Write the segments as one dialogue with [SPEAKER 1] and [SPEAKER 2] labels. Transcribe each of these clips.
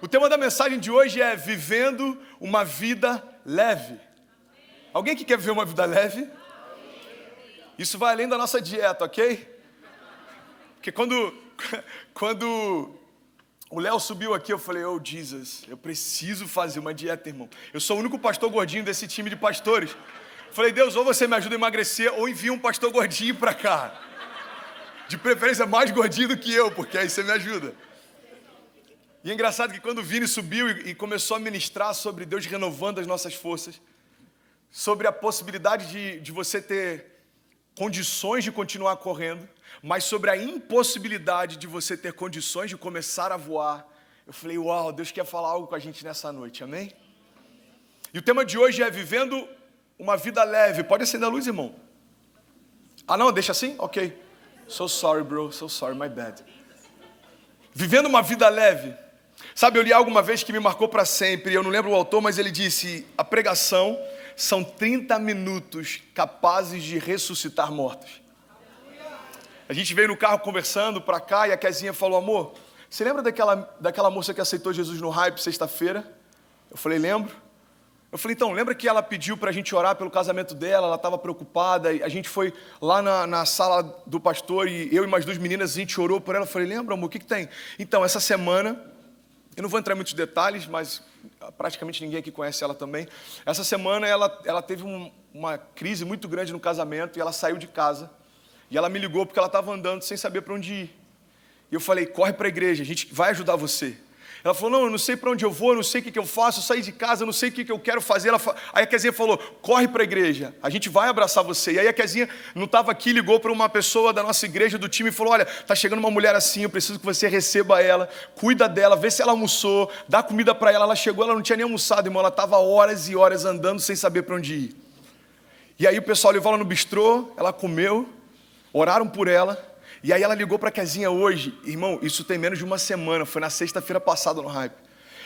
[SPEAKER 1] O tema da mensagem de hoje é vivendo uma vida leve. Alguém que quer viver uma vida leve? Isso vai além da nossa dieta, ok? Porque quando o Léo subiu aqui, eu falei, oh Jesus, eu preciso fazer uma dieta, irmão. Eu sou o único pastor gordinho desse time de pastores. Eu falei, Deus, ou você me ajuda a emagrecer, ou envia um pastor gordinho pra cá. De preferência mais gordinho do que eu, porque aí você me ajuda. E é engraçado que quando o Vini subiu e começou a ministrar sobre Deus renovando as nossas forças, sobre a possibilidade de você ter condições de continuar correndo, mas sobre a impossibilidade de você ter condições de começar a voar, eu falei, uau, Deus quer falar algo com a gente nessa noite, amém? E o tema de hoje é vivendo uma vida leve. Pode acender a luz, irmão? Ah não, deixa assim? Ok. So sorry, bro, so sorry, my bad. Vivendo uma vida leve. Sabe, eu li algo uma vez que me marcou para sempre, eu não lembro o autor, mas ele disse, a pregação são 30 minutos capazes de ressuscitar mortos. A gente veio no carro conversando para cá e a Kezinha falou, amor, você lembra daquela moça que aceitou Jesus no Hype sexta-feira? Eu falei, lembro. Eu falei, então, lembra que ela pediu para a gente orar pelo casamento dela, ela estava preocupada, e a gente foi lá na sala do pastor e eu e mais duas meninas, a gente orou por ela. Eu falei, lembra, amor, o que tem? Então, essa semana, eu não vou entrar em muitos detalhes, mas praticamente ninguém aqui conhece ela também. Essa semana ela teve uma crise muito grande no casamento e ela saiu de casa. E ela me ligou porque ela estava andando sem saber para onde ir. E eu falei, corre para a igreja, a gente vai ajudar você. Ela falou, não, eu não sei para onde eu vou, eu não sei o que eu faço, eu saí de casa, eu não sei o que eu quero fazer. Aí a Kezinha falou, corre para a igreja, a gente vai abraçar você. E aí a Kezinha não estava aqui, ligou para uma pessoa da nossa igreja, do time, e falou, olha, está chegando uma mulher assim, eu preciso que você receba ela, cuida dela, vê se ela almoçou, dá comida para ela. Ela chegou, ela não tinha nem almoçado, irmão, ela estava horas e horas andando sem saber para onde ir. E aí o pessoal levou ela no bistrô, ela comeu, oraram por ela. E aí ela ligou para a Kezinha hoje, irmão, isso tem menos de uma semana, foi na sexta-feira passada no Hype.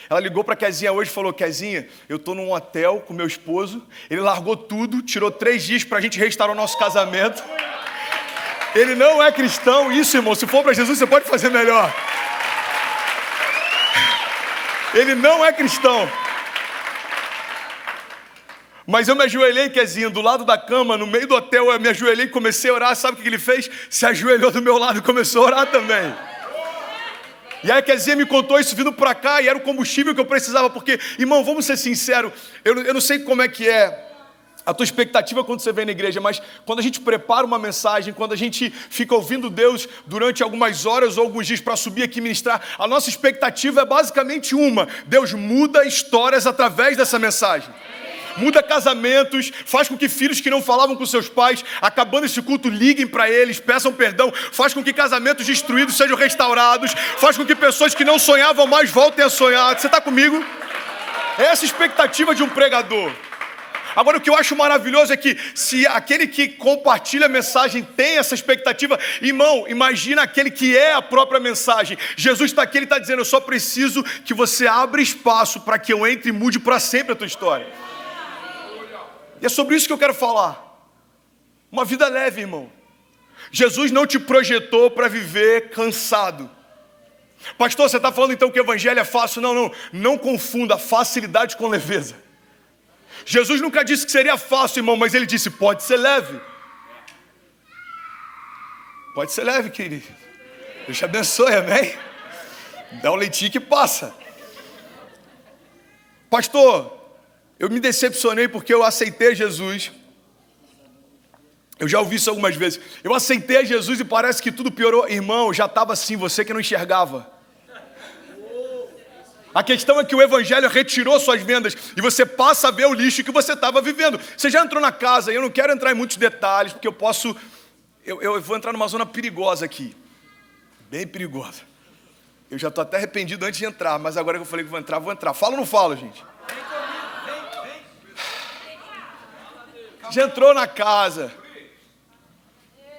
[SPEAKER 1] Ela ligou para a Kezinha hoje e falou, Kezinha, eu estou num hotel com meu esposo, ele largou tudo, tirou 3 dias para a gente restaurar o nosso casamento. Ele não é cristão, isso, irmão, se for para Jesus você pode fazer melhor. Ele não é cristão. Mas eu me ajoelhei, Kezinha, do lado da cama, no meio do hotel, eu me ajoelhei e comecei a orar. Sabe o que ele fez? Se ajoelhou do meu lado e começou a orar também. E aí a Kezinha me contou isso vindo para cá e era o combustível que eu precisava. Porque, irmão, vamos ser sinceros, eu não sei como é que é a tua expectativa quando você vem na igreja, mas quando a gente prepara uma mensagem, quando a gente fica ouvindo Deus durante algumas horas ou alguns dias para subir aqui e ministrar, a nossa expectativa é basicamente uma: Deus muda histórias através dessa mensagem. Muda casamentos, faz com que filhos que não falavam com seus pais, acabando esse culto, liguem para eles, peçam perdão, faz com que casamentos destruídos sejam restaurados, faz com que pessoas que não sonhavam mais voltem a sonhar. Você está comigo? É essa a expectativa de um pregador. Agora, o que eu acho maravilhoso é que se aquele que compartilha a mensagem tem essa expectativa, irmão, imagina aquele que é a própria mensagem. Jesus está aqui, ele está dizendo, eu só preciso que você abra espaço para que eu entre e mude para sempre a tua história. E é sobre isso que eu quero falar. Uma vida leve, irmão. Jesus não te projetou para viver cansado. Pastor, você está falando então que o evangelho é fácil? Não confunda facilidade com leveza. Jesus nunca disse que seria fácil, irmão, mas ele disse, pode ser leve. Pode ser leve, querido. Deus te abençoe, amém? Dá um leitinho que passa. Pastor, eu me decepcionei porque eu aceitei Jesus. Eu já ouvi isso algumas vezes. Eu aceitei Jesus e parece que tudo piorou. Irmão, já estava assim, você que não enxergava. A questão é que o evangelho retirou suas vendas e você passa a ver o lixo que você estava vivendo. Você já entrou na casa, eu não quero entrar em muitos detalhes, porque eu vou entrar numa zona perigosa aqui. Bem perigosa. Eu já estou até arrependido antes de entrar, mas agora que eu falei que vou entrar. Falo ou não falo, gente? Já entrou na casa.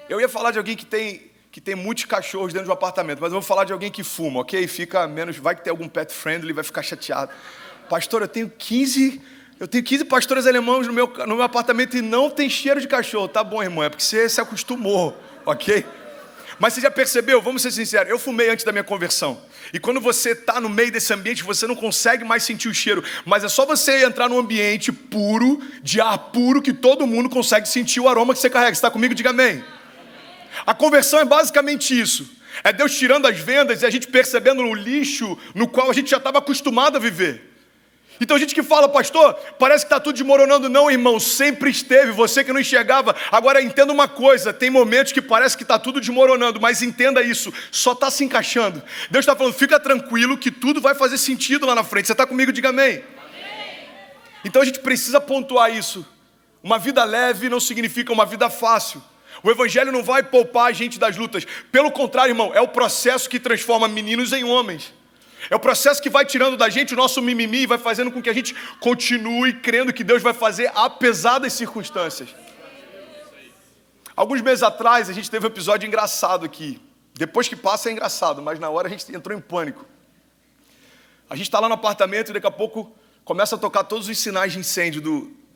[SPEAKER 1] Eu ia falar de alguém que tem muitos cachorros dentro de um apartamento, mas eu vou falar de alguém que fuma, ok? Fica menos, vai que tem algum pet friendly, vai ficar chateado. Pastor, eu tenho 15 pastores alemães no meu apartamento e não tem cheiro de cachorro. Tá bom, irmão, é porque você se acostumou, ok? Mas você já percebeu, vamos ser sinceros, eu fumei antes da minha conversão. E quando você está no meio desse ambiente, você não consegue mais sentir o cheiro. Mas é só você entrar num ambiente puro, de ar puro, que todo mundo consegue sentir o aroma que você carrega. Você está comigo? Diga amém. A conversão é basicamente isso. É Deus tirando as vendas e a gente percebendo o lixo no qual a gente já estava acostumado a viver. Então a gente que fala, pastor, parece que está tudo desmoronando. Não, irmão, sempre esteve, você que não enxergava. Agora entenda uma coisa, tem momentos que parece que está tudo desmoronando, mas entenda isso, só está se encaixando. Deus está falando, fica tranquilo que tudo vai fazer sentido lá na frente. Você está comigo? Diga amém. Então a gente precisa pontuar isso. Uma vida leve não significa uma vida fácil. O evangelho não vai poupar a gente das lutas. Pelo contrário, irmão, é o processo que transforma meninos em homens. É o processo que vai tirando da gente o nosso mimimi e vai fazendo com que a gente continue crendo que Deus vai fazer apesar das circunstâncias. Alguns meses atrás a gente teve um episódio engraçado aqui. Depois que passa é engraçado, mas na hora a gente entrou em pânico. A gente está lá no apartamento e daqui a pouco começa a tocar todos os sinais de incêndio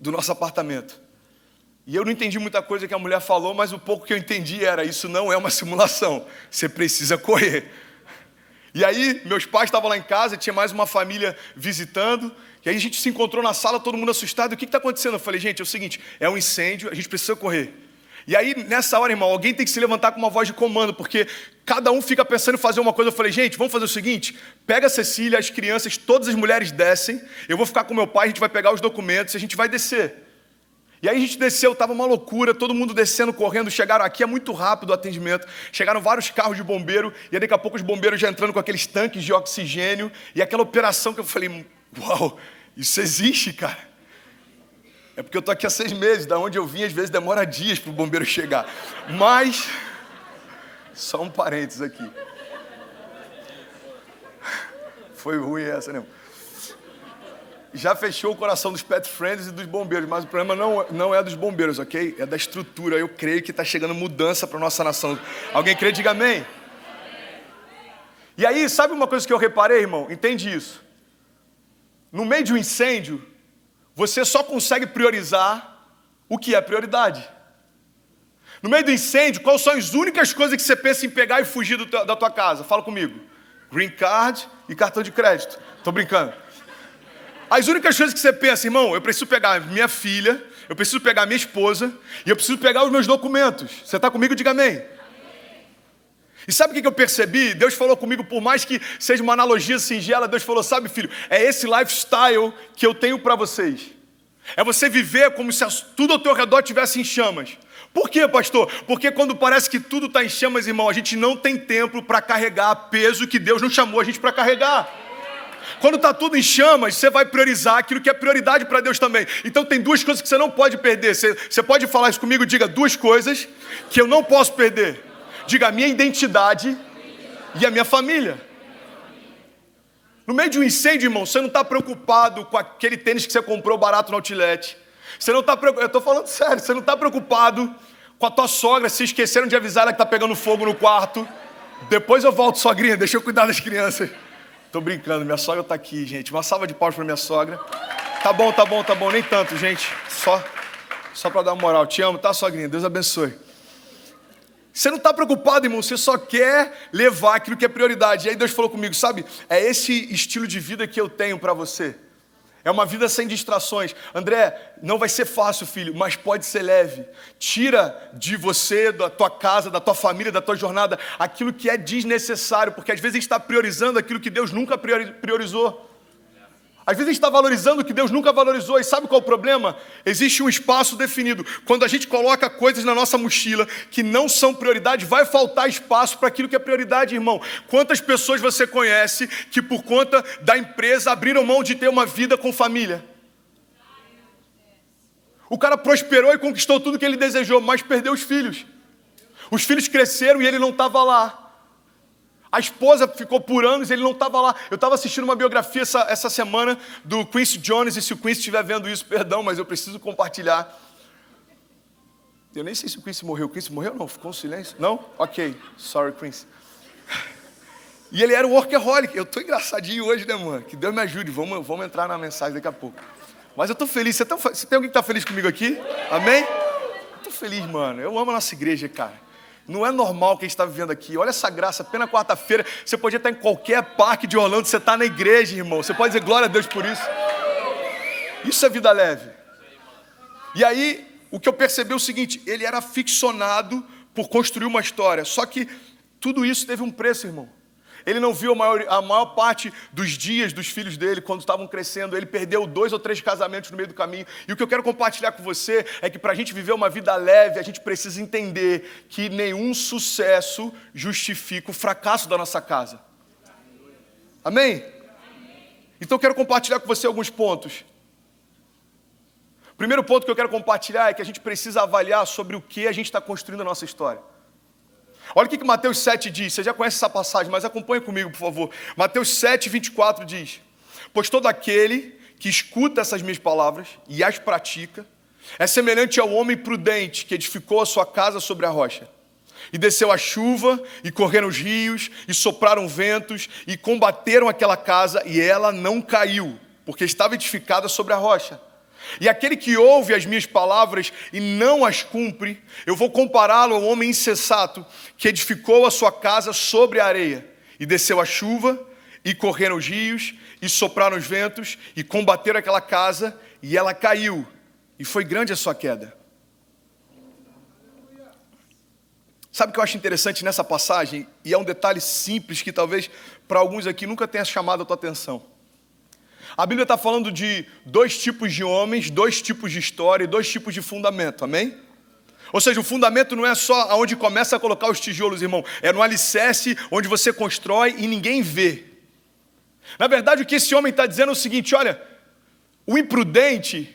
[SPEAKER 1] do nosso apartamento. E eu não entendi muita coisa que a mulher falou, mas o pouco que eu entendi era, isso não é uma simulação, você precisa correr. E aí, meus pais estavam lá em casa, tinha mais uma família visitando, e aí a gente se encontrou na sala, todo mundo assustado, o que está acontecendo? Eu falei, gente, é o seguinte, é um incêndio, a gente precisa correr. E aí, nessa hora, irmão, alguém tem que se levantar com uma voz de comando, porque cada um fica pensando em fazer uma coisa. Eu falei, gente, vamos fazer o seguinte, pega a Cecília, as crianças, todas as mulheres descem, eu vou ficar com meu pai, a gente vai pegar os documentos e a gente vai descer. E aí a gente desceu, estava uma loucura, todo mundo descendo, correndo, chegaram aqui, é muito rápido o atendimento, chegaram vários carros de bombeiro, e aí daqui a pouco os bombeiros já entrando com aqueles tanques de oxigênio, e aquela operação que eu falei, uau, isso existe, cara. É porque eu estou aqui há 6 meses, da onde eu vim, às vezes demora dias para o bombeiro chegar. Mas, só um parênteses aqui. Foi ruim essa, né? Já fechou o coração dos pet friends e dos bombeiros, mas o problema não é dos bombeiros, ok? É da estrutura. Eu creio que está chegando mudança para a nossa nação. Alguém crê? Diga amém. E aí, sabe uma coisa que eu reparei, irmão? Entende isso. No meio de um incêndio, você só consegue priorizar o que é prioridade. No meio do incêndio, quais são as únicas coisas que você pensa em pegar e fugir da tua casa? Fala comigo. Green card e cartão de crédito. Estou brincando. As únicas coisas que você pensa, irmão, eu preciso pegar minha filha, eu preciso pegar minha esposa e eu preciso pegar os meus documentos. Você está comigo? Diga amém. E sabe o que eu percebi? Deus falou comigo, por mais que seja uma analogia singela, Deus falou, sabe, filho, é esse lifestyle que eu tenho para vocês. É você viver como se tudo ao teu redor estivesse em chamas. Por quê, pastor? Porque quando parece que tudo está em chamas, irmão, a gente não tem tempo para carregar peso que Deus não chamou a gente para carregar. Quando está tudo em chamas, você vai priorizar aquilo que é prioridade para Deus também. Então tem 2 coisas que você não pode perder. Você pode falar isso comigo? Diga 2 coisas que eu não posso perder. Diga a minha identidade e a minha família. No meio de um incêndio, irmão, você não está preocupado com aquele tênis que você comprou barato no outlet. Você não está preocupado, eu estou falando sério, você não está preocupado com a tua sogra, se esqueceram de avisar ela que está pegando fogo no quarto. Depois eu volto, sogrinha, deixa eu cuidar das crianças. Tô brincando, minha sogra tá aqui, gente. Uma salva de palmas pra minha sogra. Tá bom. Nem tanto, gente. Só para dar uma moral. Te amo, tá, sogrinha? Deus abençoe. Você não tá preocupado, irmão. Você só quer levar aquilo que é prioridade. E aí Deus falou comigo, sabe? É esse estilo de vida que eu tenho para você. É uma vida sem distrações. André, não vai ser fácil, filho, mas pode ser leve. Tira de você, da tua casa, da tua família, da tua jornada, aquilo que é desnecessário, porque às vezes a gente está priorizando aquilo que Deus nunca priorizou. Às vezes a gente está valorizando o que Deus nunca valorizou. E sabe qual é o problema? Existe um espaço definido. Quando a gente coloca coisas na nossa mochila que não são prioridade, vai faltar espaço para aquilo que é prioridade, irmão. Quantas pessoas você conhece que por conta da empresa abriram mão de ter uma vida com família? O cara prosperou e conquistou tudo que ele desejou, mas perdeu os filhos. Os filhos cresceram e ele não estava lá. A esposa ficou por anos e ele não estava lá. Eu estava assistindo uma biografia essa semana do Quincy Jones, e se o Quincy estiver vendo isso, perdão, mas eu preciso compartilhar. Eu nem sei se o Quincy morreu. O Quincy morreu ou não? Ficou um silêncio? Não? Ok. Sorry, Quincy. E ele era um workaholic. Eu estou engraçadinho hoje, né, mano? Que Deus me ajude. Vamos entrar na mensagem daqui a pouco. Mas eu estou feliz. Você tem alguém que está feliz comigo aqui? Amém? Eu estou feliz, mano. Eu amo a nossa igreja, cara. Não é normal o que a gente está vivendo aqui. Olha essa graça, apenas quarta-feira. Você podia estar em qualquer parque de Orlando, você está na igreja, irmão. Você pode dizer glória a Deus por isso. Isso é vida leve. E aí, o que eu percebi é o seguinte, ele era aficionado por construir uma história. Só que tudo isso teve um preço, irmão. Ele não viu a maior parte dos dias dos filhos dele quando estavam crescendo. Ele perdeu 2 ou 3 casamentos no meio do caminho. E o que eu quero compartilhar com você é que para a gente viver uma vida leve, a gente precisa entender que nenhum sucesso justifica o fracasso da nossa casa. Amém? Então eu quero compartilhar com você alguns pontos. O primeiro ponto que eu quero compartilhar é que a gente precisa avaliar sobre o que a gente está construindo a nossa história. Olha o que Mateus 7 diz, você já conhece essa passagem, mas acompanhe comigo, por favor. Mateus 7, 24 diz: pois todo aquele que escuta essas minhas palavras e as pratica, é semelhante ao homem prudente que edificou a sua casa sobre a rocha. E desceu a chuva, e correram os rios, e sopraram ventos, e combateram aquela casa, e ela não caiu, porque estava edificada sobre a rocha. E aquele que ouve as minhas palavras e não as cumpre, eu vou compará-lo ao homem insensato que edificou a sua casa sobre a areia. E desceu a chuva, e correram os rios, e sopraram os ventos, e combateram aquela casa, e ela caiu. E foi grande a sua queda. Sabe o que eu acho interessante nessa passagem? E é um detalhe simples que talvez para alguns aqui nunca tenha chamado a tua atenção. A Bíblia está falando de 2 tipos de homens, 2 tipos de história e 2 tipos de fundamento, amém? Ou seja, o fundamento não é só onde começa a colocar os tijolos, irmão. É no alicerce onde você constrói e ninguém vê. Na verdade, o que esse homem está dizendo é o seguinte, olha, o imprudente,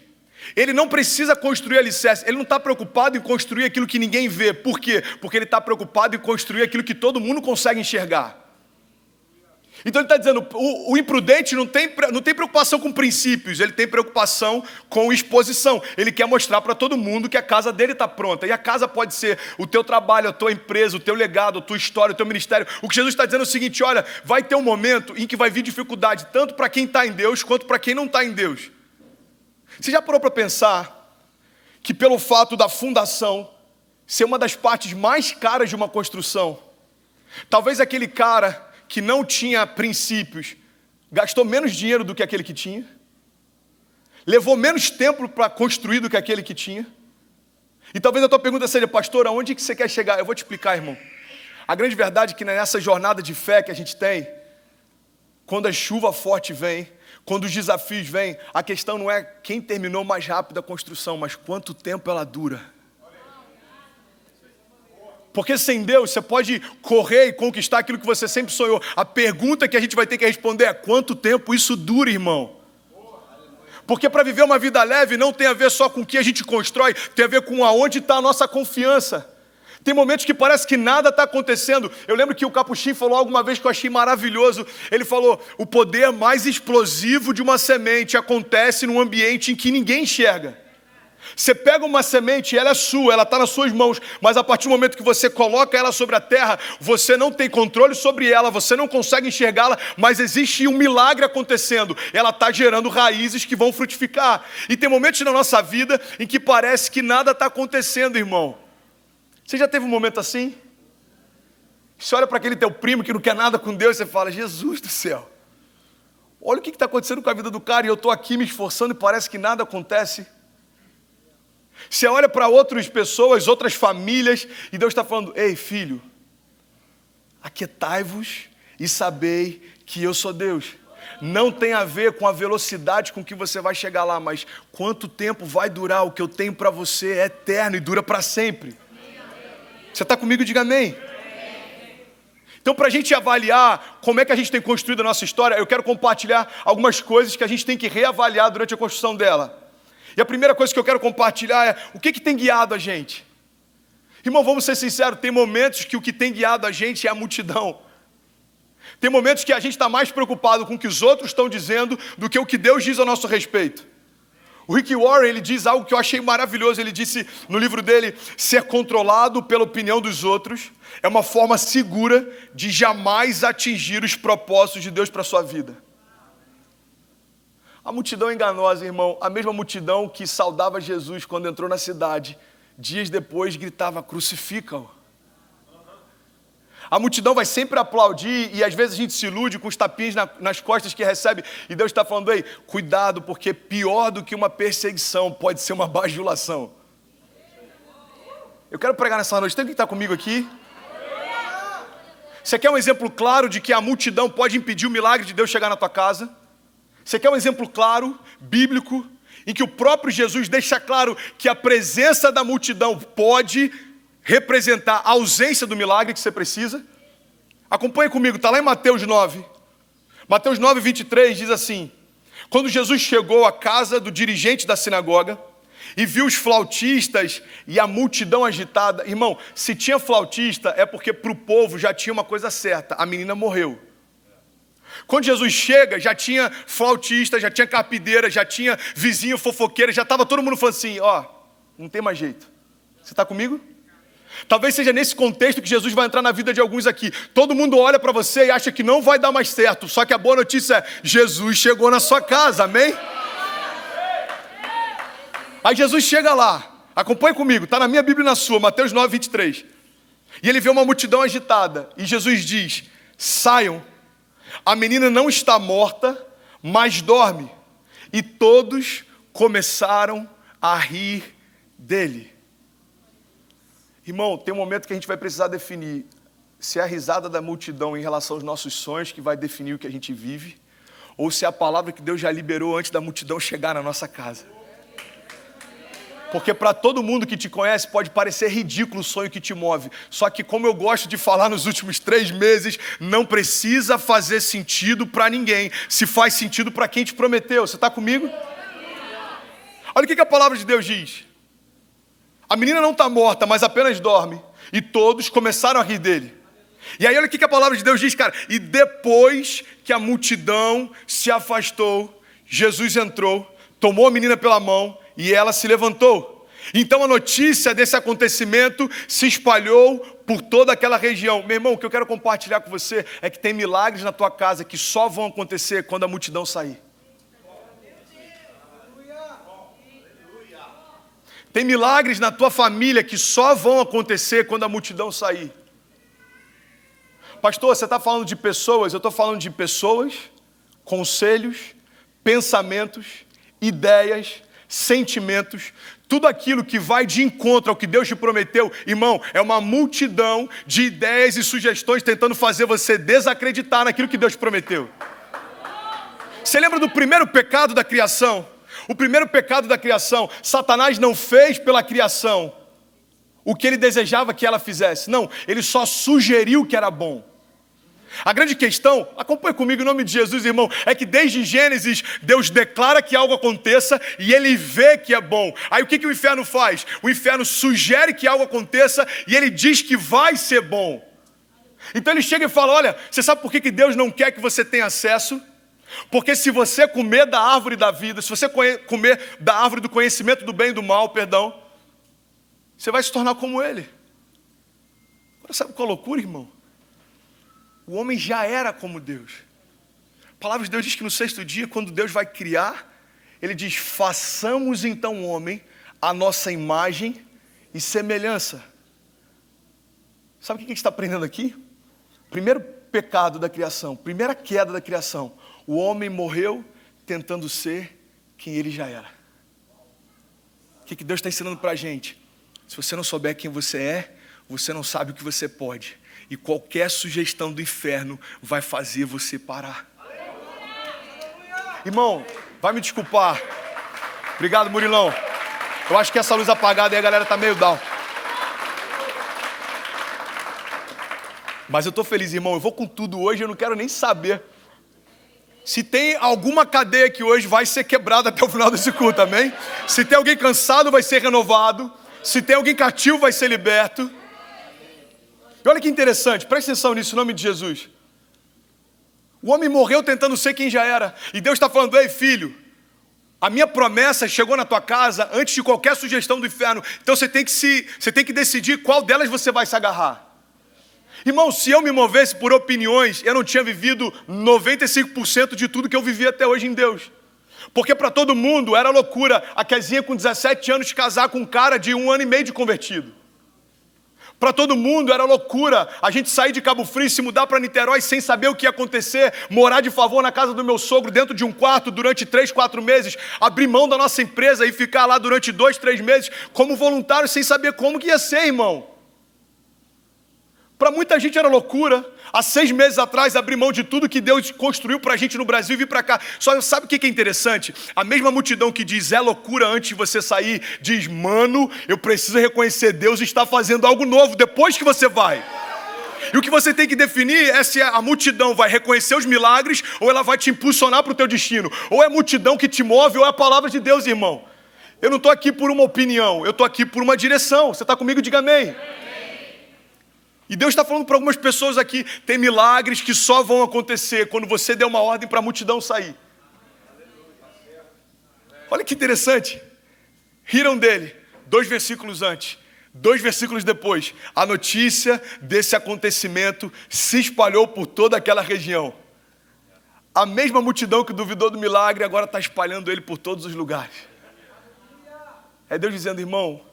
[SPEAKER 1] ele não precisa construir alicerce, ele não está preocupado em construir aquilo que ninguém vê. Por quê? Porque ele está preocupado em construir aquilo que todo mundo consegue enxergar. Então ele está dizendo, o imprudente não tem preocupação com princípios, ele tem preocupação com exposição. Ele quer mostrar para todo mundo que a casa dele está pronta. E a casa pode ser o teu trabalho, a tua empresa, o teu legado, a tua história, o teu ministério. O que Jesus está dizendo é o seguinte, olha, vai ter um momento em que vai vir dificuldade, tanto para quem está em Deus, quanto para quem não está em Deus. Você já parou para pensar que pelo fato da fundação ser uma das partes mais caras de uma construção, talvez aquele cara que não tinha princípios, gastou menos dinheiro do que aquele que tinha, levou menos tempo para construir do que aquele que tinha. E talvez a tua pergunta seja, pastor, aonde que você quer chegar? Eu vou te explicar, irmão. A grande verdade é que nessa jornada de fé que a gente tem, quando a chuva forte vem, quando os desafios vêm, a questão não é quem terminou mais rápido a construção, mas quanto tempo ela dura. Porque sem Deus você pode correr e conquistar aquilo que você sempre sonhou. A pergunta que a gente vai ter que responder é quanto tempo isso dura, irmão? Porque para viver uma vida leve não tem a ver só com o que a gente constrói, tem a ver com aonde está a nossa confiança. Tem momentos que parece que nada está acontecendo. Eu lembro que o Capuchin falou alguma vez que eu achei maravilhoso. Ele falou, o poder mais explosivo de uma semente acontece num ambiente em que ninguém enxerga. Você pega uma semente, ela é sua, ela está nas suas mãos, mas a partir do momento que você coloca ela sobre a terra, você não tem controle sobre ela, você não consegue enxergá-la, mas existe um milagre acontecendo, ela está gerando raízes que vão frutificar. E tem momentos na nossa vida em que parece que nada está acontecendo, irmão. Você já teve um momento assim? Você olha para aquele teu primo que não quer nada com Deus e você fala, Jesus do céu, olha o que está acontecendo com a vida do cara e eu estou aqui me esforçando e parece que nada acontece. Você olha para outras pessoas, outras famílias, e Deus está falando, ei filho, aquietai-vos e sabei que eu sou Deus. Não tem a ver com a velocidade com que você vai chegar lá, mas quanto tempo vai durar, o que eu tenho para você é eterno e dura para sempre. Você está comigo? Diga amém. Então, para a gente avaliar como é que a gente tem construído a nossa história, eu quero compartilhar algumas coisas que a gente tem que reavaliar durante a construção dela. E a primeira coisa que eu quero compartilhar é o que tem guiado a gente. Irmão, vamos ser sinceros, tem momentos que o que tem guiado a gente é a multidão. Tem momentos que a gente está mais preocupado com o que os outros estão dizendo do que o que Deus diz a nosso respeito. O Rick Warren, ele diz algo que eu achei maravilhoso. Ele disse no livro dele, ser controlado pela opinião dos outros é uma forma segura de jamais atingir os propósitos de Deus para a sua vida. A multidão enganosa, irmão, a mesma multidão que saudava Jesus quando entrou na cidade, dias depois gritava, crucifica-o. A multidão vai sempre aplaudir e às vezes a gente se ilude com os tapinhas nas costas que recebe. E Deus está falando, ei, cuidado, porque pior do que uma perseguição pode ser uma bajulação. Eu quero pregar nessa noite. Tem alguém que está comigo aqui? Você quer um exemplo claro de que a multidão pode impedir o milagre de Deus chegar na tua casa? Você quer um exemplo claro, bíblico, em que o próprio Jesus deixa claro que a presença da multidão pode representar a ausência do milagre que você precisa? Acompanhe comigo, está lá em Mateus 9. Mateus 9, 23 diz assim: quando Jesus chegou à casa do dirigente da sinagoga e viu os flautistas e a multidão agitada, irmão, se tinha flautista é porque para o povo já tinha uma coisa certa, a menina morreu. Quando Jesus chega, já tinha flautista, já tinha carpideira, já tinha vizinho fofoqueiro, já estava todo mundo falando assim, ó, não tem mais jeito. Você está comigo? Talvez seja nesse contexto que Jesus vai entrar na vida de alguns aqui. Todo mundo olha para você e acha que não vai dar mais certo. Só que a boa notícia é, Jesus chegou na sua casa, amém? Aí Jesus chega lá, acompanhe comigo, está na minha Bíblia e na sua, Mateus 9, 23. E ele vê uma multidão agitada. E Jesus diz, saiam, a menina não está morta, mas dorme. E todos começaram a rir dele. Irmão, tem um momento que a gente vai precisar definir se é a risada da multidão em relação aos nossos sonhos que vai definir o que a gente vive, ou se é a palavra que Deus já liberou antes da multidão chegar na nossa casa. Porque para todo mundo que te conhece pode parecer ridículo o sonho que te move. Só que como eu gosto de falar nos últimos 3 meses, não precisa fazer sentido para ninguém. Se faz sentido para quem te prometeu. Você está comigo? Olha o que a palavra de Deus diz. A menina não está morta, mas apenas dorme. E todos começaram a rir dele. E aí olha o que a palavra de Deus diz, cara. E depois que a multidão se afastou, Jesus entrou, tomou a menina pela mão e ela se levantou. Então a notícia desse acontecimento se espalhou por toda aquela região. Meu irmão, o que eu quero compartilhar com você é que tem milagres na tua casa que só vão acontecer quando a multidão sair. Tem milagres na tua família que só vão acontecer quando a multidão sair. Pastor, você está falando de pessoas? Eu estou falando de pessoas, conselhos, pensamentos, ideias, sentimentos, tudo aquilo que vai de encontro ao que Deus te prometeu, irmão, é uma multidão de ideias e sugestões tentando fazer você desacreditar naquilo que Deus prometeu. Você lembra do primeiro pecado da criação? O primeiro pecado da criação, Satanás não fez pela criação o que ele desejava que ela fizesse. Não, ele só sugeriu que era bom. A grande questão, acompanhe comigo em nome de Jesus, irmão, é que desde Gênesis, Deus declara que algo aconteça e ele vê que é bom. Aí o que o inferno faz? O inferno sugere que algo aconteça e ele diz que vai ser bom. Então ele chega e fala, olha, você sabe por que Deus não quer que você tenha acesso? Porque se você comer da árvore da vida, se você comer da árvore do conhecimento do bem e do mal, perdão, você vai se tornar como ele. Agora sabe qual loucura, irmão? O homem já era como Deus. A palavra de Deus diz que no 6º dia, quando Deus vai criar, ele diz, façamos então o homem a nossa imagem e semelhança. Sabe o que a gente está aprendendo aqui? Primeiro pecado da criação, primeira queda da criação. O homem morreu tentando ser quem ele já era. O que Deus está ensinando para a gente? Se você não souber quem você é, você não sabe o que você pode. E qualquer sugestão do inferno vai fazer você parar. Irmão, vai me desculpar. Obrigado, Murilão. Eu acho que essa luz apagada aí a galera está meio down. Mas eu estou feliz, irmão. Eu vou com tudo hoje, eu não quero nem saber. Se tem alguma cadeia que hoje vai ser quebrada até o final desse culto, amém? Se tem alguém cansado, vai ser renovado. Se tem alguém cativo, vai ser liberto. E olha que interessante, presta atenção nisso, em nome de Jesus. O homem morreu tentando ser quem já era. E Deus está falando, ei filho, a minha promessa chegou na tua casa antes de qualquer sugestão do inferno. Então você tem que decidir qual delas você vai se agarrar. Irmão, se eu me movesse por opiniões, eu não tinha vivido 95% de tudo que eu vivi até hoje em Deus. Porque para todo mundo era loucura a Kezinha com 17 anos casar com um cara de 1 ano e meio de convertido. Para todo mundo era loucura a gente sair de Cabo Frio e se mudar para Niterói sem saber o que ia acontecer, morar de favor na casa do meu sogro dentro de um quarto durante 3, 4 meses, abrir mão da nossa empresa e ficar lá durante 2, 3 meses como voluntário sem saber como que ia ser, irmão. Para muita gente era loucura. Há 6 meses atrás, abrir mão de tudo que Deus construiu para a gente no Brasil e vir para cá. Só sabe o que é interessante? A mesma multidão que diz é loucura antes de você sair, diz, mano, eu preciso reconhecer, Deus está fazendo algo novo depois que você vai. E o que você tem que definir é se a multidão vai reconhecer os milagres ou ela vai te impulsionar para o teu destino. Ou é a multidão que te move ou é a palavra de Deus, irmão. Eu não estou aqui por uma opinião, eu estou aqui por uma direção. Você está comigo? Diga amém. E Deus está falando para algumas pessoas aqui, tem milagres que só vão acontecer quando você der uma ordem para a multidão sair. Olha que interessante. Riram dele, 2 versículos antes, 2 versículos depois, a notícia desse acontecimento se espalhou por toda aquela região. A mesma multidão que duvidou do milagre agora está espalhando ele por todos os lugares. É Deus dizendo, irmão,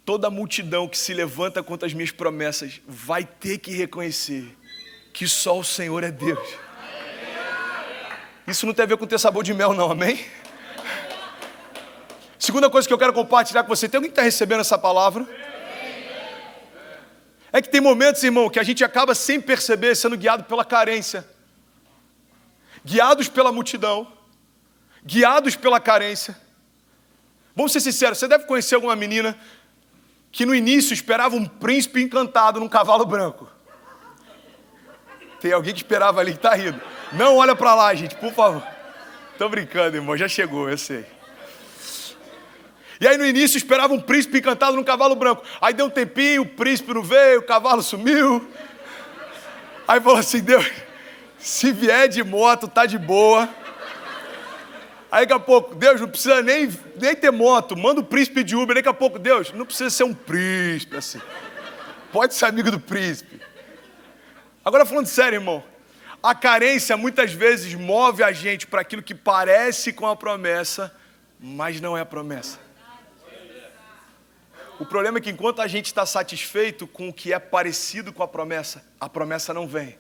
[SPEAKER 1] toda a multidão que se levanta contra as minhas promessas vai ter que reconhecer que só o Senhor é Deus. Isso não tem a ver com ter sabor de mel, não, amém? Segunda coisa que eu quero compartilhar com você, tem alguém que está recebendo essa palavra? É que tem momentos, irmão, que a gente acaba sem perceber sendo guiado pela carência. Guiados pela multidão, guiados pela carência. Vamos ser sinceros, você deve conhecer alguma menina que no início esperava um príncipe encantado num cavalo branco. Tem alguém que esperava ali que está rindo. Não olha para lá, gente, por favor. Estou brincando, irmão, já chegou, eu sei. E aí no início esperava um príncipe encantado num cavalo branco. Aí deu um tempinho, o príncipe não veio, o cavalo sumiu. Aí falou assim, Deus, se vier de moto, tá de boa. Aí daqui a pouco, Deus, não precisa nem ter moto, manda o príncipe de Uber. Daqui a pouco, Deus, não precisa ser um príncipe assim. Pode ser amigo do príncipe. Agora falando sério, irmão, a carência muitas vezes move a gente para aquilo que parece com a promessa, mas não é a promessa. O problema é que enquanto a gente está satisfeito com o que é parecido com a promessa não vem.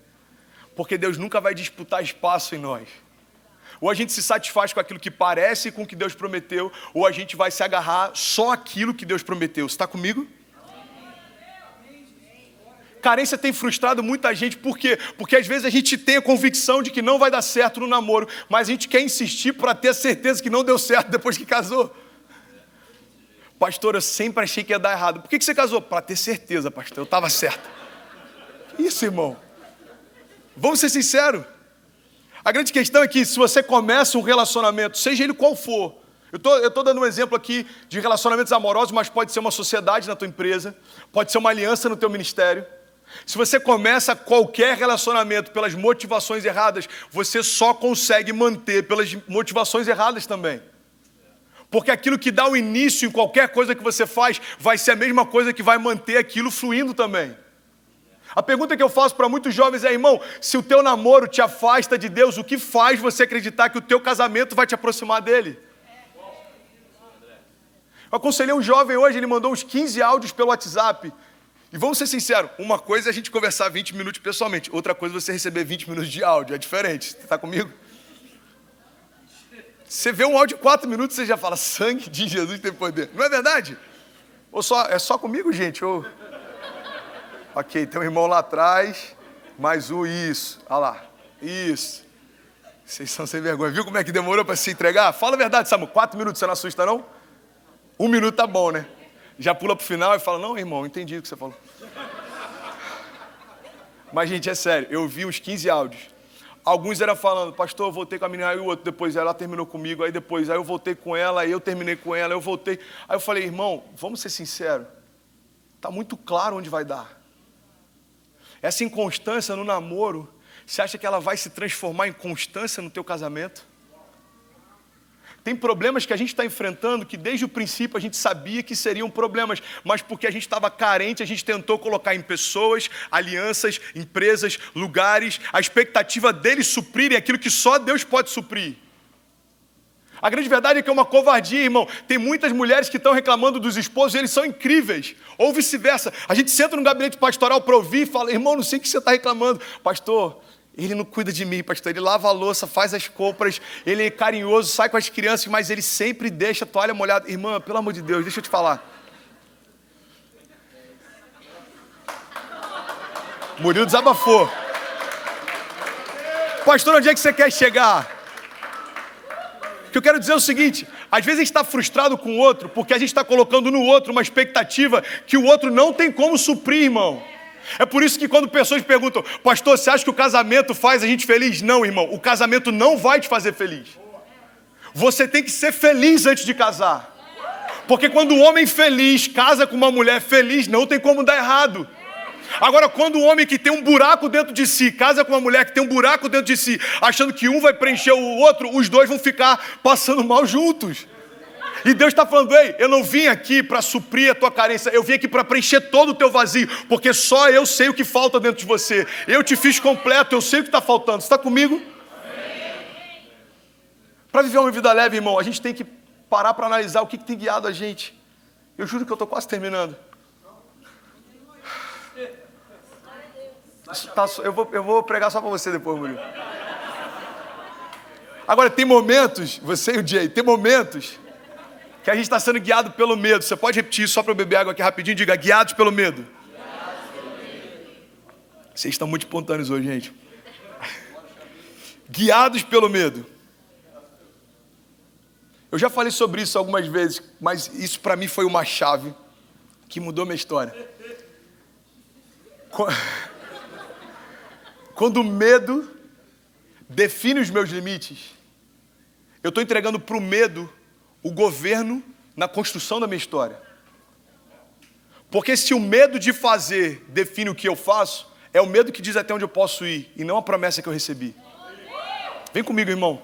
[SPEAKER 1] Porque Deus nunca vai disputar espaço em nós. Ou a gente se satisfaz com aquilo que parece com o que Deus prometeu, ou a gente vai se agarrar só àquilo que Deus prometeu. Você está comigo? Carência tem frustrado muita gente, por quê? Porque às vezes a gente tem a convicção de que não vai dar certo no namoro, mas a gente quer insistir para ter a certeza que não deu certo depois que casou. Pastor, eu sempre achei que ia dar errado. Por que você casou? Para ter certeza, pastor, eu estava certo. Isso, irmão. Vamos ser sinceros. A grande questão é que se você começa um relacionamento, seja ele qual for, eu estou dando um exemplo aqui de relacionamentos amorosos, mas pode ser uma sociedade na tua empresa, pode ser uma aliança no teu ministério. Se você começa qualquer relacionamento pelas motivações erradas, você só consegue manter pelas motivações erradas também. Porque aquilo que dá o início em qualquer coisa que você faz, vai ser a mesma coisa que vai manter aquilo fluindo também. A pergunta que eu faço para muitos jovens é, irmão, se o teu namoro te afasta de Deus, o que faz você acreditar que o teu casamento vai te aproximar dele? Eu aconselhei um jovem hoje, ele mandou uns 15 áudios pelo WhatsApp. E vamos ser sinceros, uma coisa é a gente conversar 20 minutos pessoalmente, outra coisa é você receber 20 minutos de áudio, é diferente. Você está comigo? Você vê um áudio de 4 minutos, você já fala, sangue de Jesus tem poder. Não é verdade? Ou é só comigo, gente? Ou... Ok, tem um irmão lá atrás, mais um, isso, olha lá, isso. Vocês são sem vergonha, viu como é que demorou para se entregar? Fala a verdade, Samu, 4 minutos, você não assusta não? 1 minuto tá bom, né? Já pula pro final e fala, não, irmão, entendi o que você falou. Mas, gente, é sério, eu vi uns 15 áudios. Alguns eram falando, pastor, eu voltei com a menina, aí o outro, depois ela terminou comigo, aí depois, aí eu voltei com ela, aí eu terminei com ela, eu voltei. Aí eu falei, irmão, vamos ser sinceros, tá muito claro onde vai dar. Essa inconstância no namoro, você acha que ela vai se transformar em constância no teu casamento? Tem problemas que a gente está enfrentando que desde o princípio a gente sabia que seriam problemas, mas porque a gente estava carente, a gente tentou colocar em pessoas, alianças, empresas, lugares, a expectativa deles suprirem aquilo que só Deus pode suprir. A grande verdade é que é uma covardia, irmão. Tem muitas mulheres que estão reclamando dos esposos e eles são incríveis. Ou vice-versa. A gente senta no gabinete pastoral para ouvir e fala, irmão, não sei o que você está reclamando. Pastor, ele não cuida de mim, pastor. Ele lava a louça, faz as compras, ele é carinhoso, sai com as crianças, mas ele sempre deixa a toalha molhada. Irmã, pelo amor de Deus, deixa eu te falar. Murilo desabafou. Pastor, onde é que você quer chegar? O que eu quero dizer é o seguinte, às vezes a gente está frustrado com o outro, porque a gente está colocando no outro uma expectativa que o outro não tem como suprir, irmão. É por isso que quando pessoas perguntam, pastor, você acha que o casamento faz a gente feliz? Não, irmão, o casamento não vai te fazer feliz. Você tem que ser feliz antes de casar. Porque quando o homem feliz casa com uma mulher feliz, não tem como dar errado. Agora, quando o homem que tem um buraco dentro de si, casa com uma mulher que tem um buraco dentro de si, achando que um vai preencher o outro, os dois vão ficar passando mal juntos. E Deus está falando, ei, eu não vim aqui para suprir a tua carência, eu vim aqui para preencher todo o teu vazio, porque só eu sei o que falta dentro de você. Eu te fiz completo, eu sei o que está faltando. Você está comigo? Para viver uma vida leve, irmão, a gente tem que parar para analisar o que tem guiado a gente. Eu juro que eu estou quase terminando. Eu vou pregar só para você depois, Murilo. Agora, tem momentos, você e o Jay, tem momentos que a gente está sendo guiado pelo medo. Você pode repetir isso só para eu beber água aqui rapidinho? Diga, guiados pelo medo. Vocês estão muito espontâneos hoje, gente. Guiados pelo medo. Eu já falei sobre isso algumas vezes, mas isso para mim foi uma chave que mudou minha história. Quando o medo define os meus limites, eu estou entregando para o medo o governo na construção da minha história. Porque se o medo de fazer define o que eu faço, é o medo que diz até onde eu posso ir, e não a promessa que eu recebi. Vem comigo, irmão.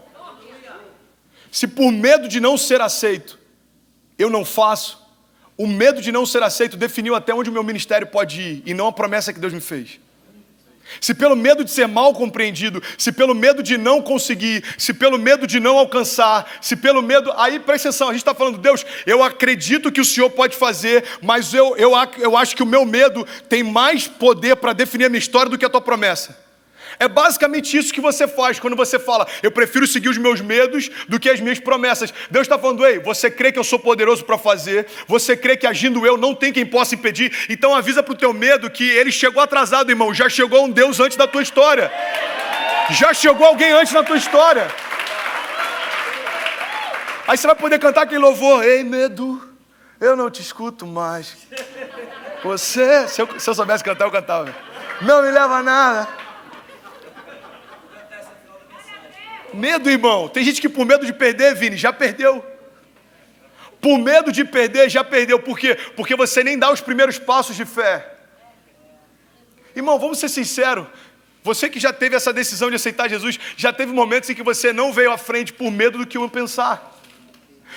[SPEAKER 1] Se por medo de não ser aceito, eu não faço, o medo de não ser aceito definiu até onde o meu ministério pode ir, e não a promessa que Deus me fez. Se pelo medo de ser mal compreendido, se pelo medo de não conseguir, se pelo medo de não alcançar, se pelo medo... Aí, presta atenção, a gente está falando, Deus, eu acredito que o Senhor pode fazer, mas eu acho que o meu medo tem mais poder para definir a minha história do que a tua promessa. É basicamente isso que você faz quando você fala, eu prefiro seguir os meus medos do que as minhas promessas. Deus está falando, ei, você crê que eu sou poderoso para fazer, você crê que agindo eu não tem quem possa impedir, então avisa para o teu medo que ele chegou atrasado, irmão, já chegou um Deus antes da tua história. Já chegou alguém antes na tua história. Aí você vai poder cantar aquele louvor, ei medo, eu não te escuto mais. Você, se eu soubesse cantar, eu cantava. Não me leva a nada. Medo, irmão. Tem gente que por medo de perder, Vini, já perdeu. Por medo de perder, já perdeu. Por quê? Porque você nem dá os primeiros passos de fé. Irmão, vamos ser sinceros. Você que já teve essa decisão de aceitar Jesus, já teve momentos em que você não veio à frente por medo do que iam pensar.